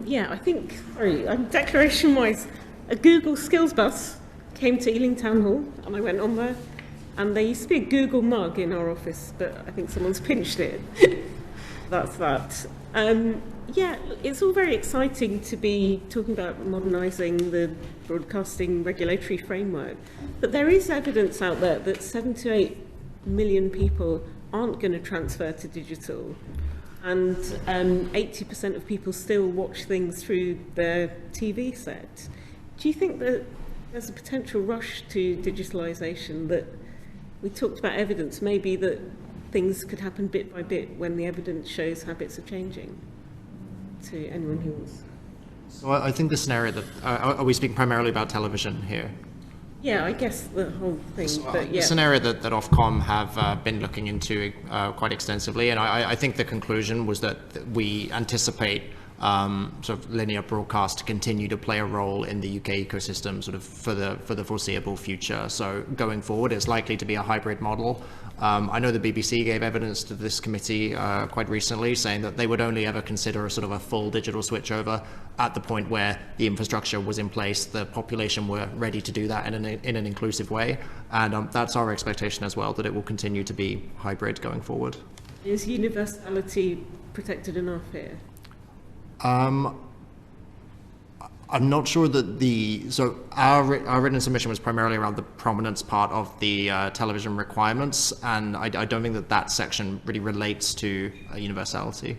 Yeah, I think, sorry, declaration-wise, a Google Skills bus came to Ealing Town Hall, and I went on there, and there used to be a Google mug in our office, but I think someone's pinched it. That's that. Yeah, it's all very exciting to be talking about modernising the broadcasting regulatory framework, but there is evidence out there that 7 to 8 million people aren't going to transfer to digital, and 80% of people still watch things through their TV set. Do you think that there's a potential rush to digitalisation, that we talked about evidence, maybe that things could happen bit by bit when the evidence shows habits are changing, to anyone who wants? So I think the scenario that, are we speaking primarily about television here? Yeah, I guess the whole thing, but yeah. The scenario that Ofcom have been looking into quite extensively, and I think the conclusion was that we anticipate sort of linear broadcast to continue to play a role in the UK ecosystem sort of for the foreseeable future. So going forward, it's likely to be a hybrid model. I know the BBC gave evidence to this committee quite recently, saying that they would only ever consider a sort of a full digital switchover at the point where the infrastructure was in place, the population were ready to do that in an inclusive way, and that's our expectation as well, that it will continue to be hybrid going forward. Is universality protected enough here? I'm not sure that so our written submission was primarily around the prominence part of the television requirements, and I don't think that section really relates to universality.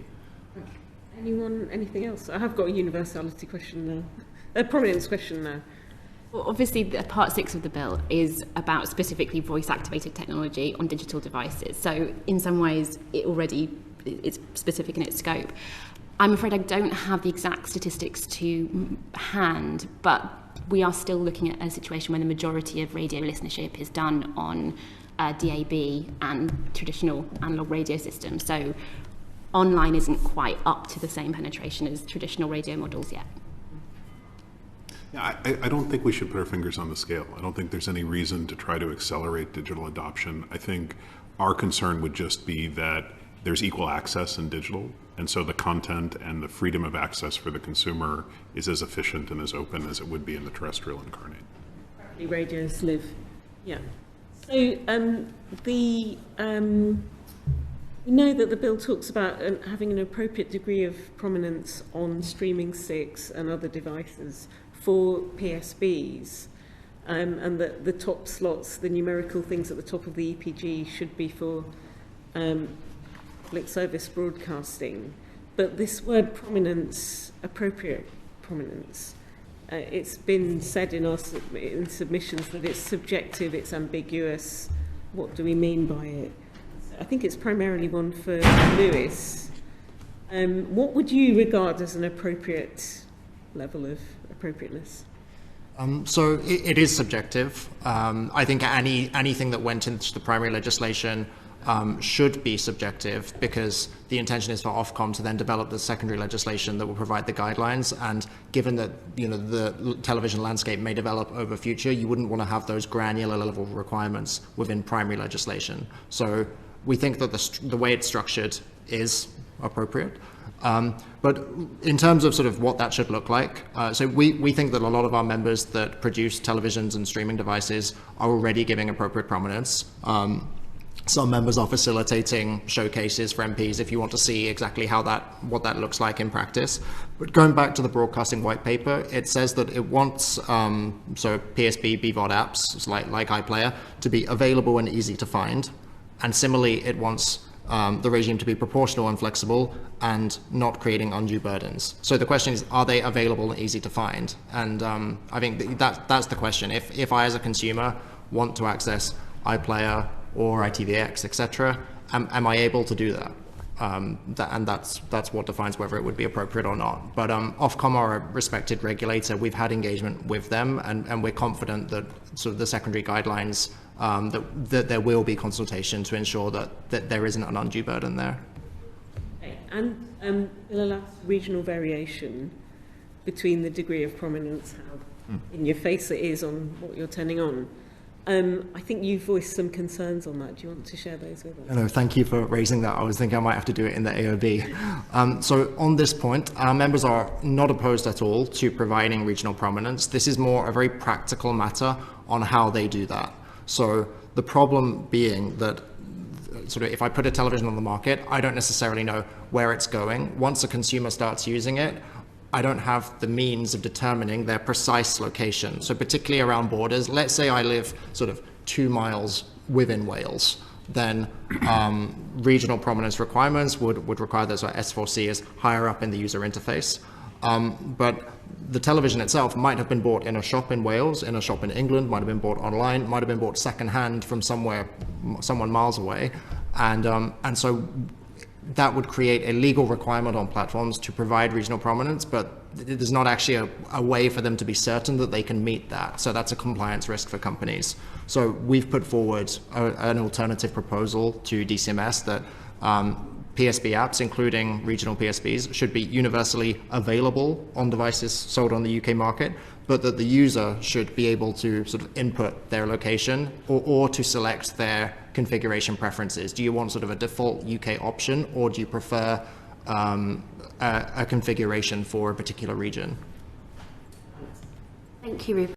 Anyone, anything else? I have got a universality question now, a prominence question now. Well, obviously, Part 6 of the bill is about specifically voice-activated technology on digital devices. So in some ways, it's specific in its scope. I'm afraid I don't have the exact statistics to hand, but we are still looking at a situation where the majority of radio listenership is done on DAB and traditional analog radio systems. So online isn't quite up to the same penetration as traditional radio models yet. Yeah, I don't think we should put our fingers on the scale. I don't think there's any reason to try to accelerate digital adoption. I think our concern would just be that there's equal access in digital, and so the content and the freedom of access for the consumer is as efficient and as open as it would be in the terrestrial incarnate. Radios live, yeah. So we know that the bill talks about having an appropriate degree of prominence on streaming sticks and other devices for PSBs, and that the top slots, the numerical things at the top of the EPG, should be for public service broadcasting. But this word prominence, appropriate prominence, it's been said in submissions that it's subjective, it's ambiguous. What do we mean by it? I think it's primarily one for Lewis. What would you regard as an appropriate level of appropriateness? So it is subjective. I think anything that went into the primary legislation should be subjective, because the intention is for Ofcom to then develop the secondary legislation that will provide the guidelines. And given that the television landscape may develop over future, you wouldn't want to have those granular level requirements within primary legislation. So we think that the way it's structured is appropriate. But in terms of sort of what that should look like, so we think that a lot of our members that produce televisions and streaming devices are already giving appropriate prominence. Some members are facilitating showcases for MPs if you want to see exactly what that looks like in practice. But going back to the broadcasting white paper, it says that it wants so PSB, BVOD apps like iPlayer to be available and easy to find. And similarly, it wants the regime to be proportional and flexible and not creating undue burdens. So the question is, are they available and easy to find? And I think that's the question. If I, as a consumer, want to access iPlayer or ITVX, etc., am I able to do that? And that's what defines whether it would be appropriate or not. But Ofcom are a respected regulator. We've had engagement with them, and we're confident that sort of the secondary guidelines, that there will be consultation to ensure that there isn't an undue burden there. Okay. And will allow regional variation between the degree of prominence, how in your face it is on what you're turning on. I think you voiced some concerns on that. Do you want to share those with us? No, thank you for raising that. I was thinking I might have to do it in the AOB. So on this point, our members are not opposed at all to providing regional prominence. This is more a very practical matter on how they do that. So the problem being that sort of if I put a television on the market, I don't necessarily know where it's going. Once a consumer starts using it, I don't have the means of determining their precise location. So particularly around borders, let's say I live sort of 2 miles within Wales, then regional prominence requirements would require that S4C is higher up in the user interface. But the television itself might have been bought in a shop in Wales, in a shop in England, might have been bought online, might have been bought secondhand from someone miles away. And so that would create a legal requirement on platforms to provide regional prominence, but there's not actually a way for them to be certain that they can meet that. So that's a compliance risk for companies. So we've put forward an alternative proposal to DCMS that PSB apps, including regional PSBs, should be universally available on devices sold on the UK market, but that the user should be able to sort of input their location or to select their configuration preferences. Do you want sort of a default UK option, or do you prefer a configuration for a particular region? Thank you, Rupa.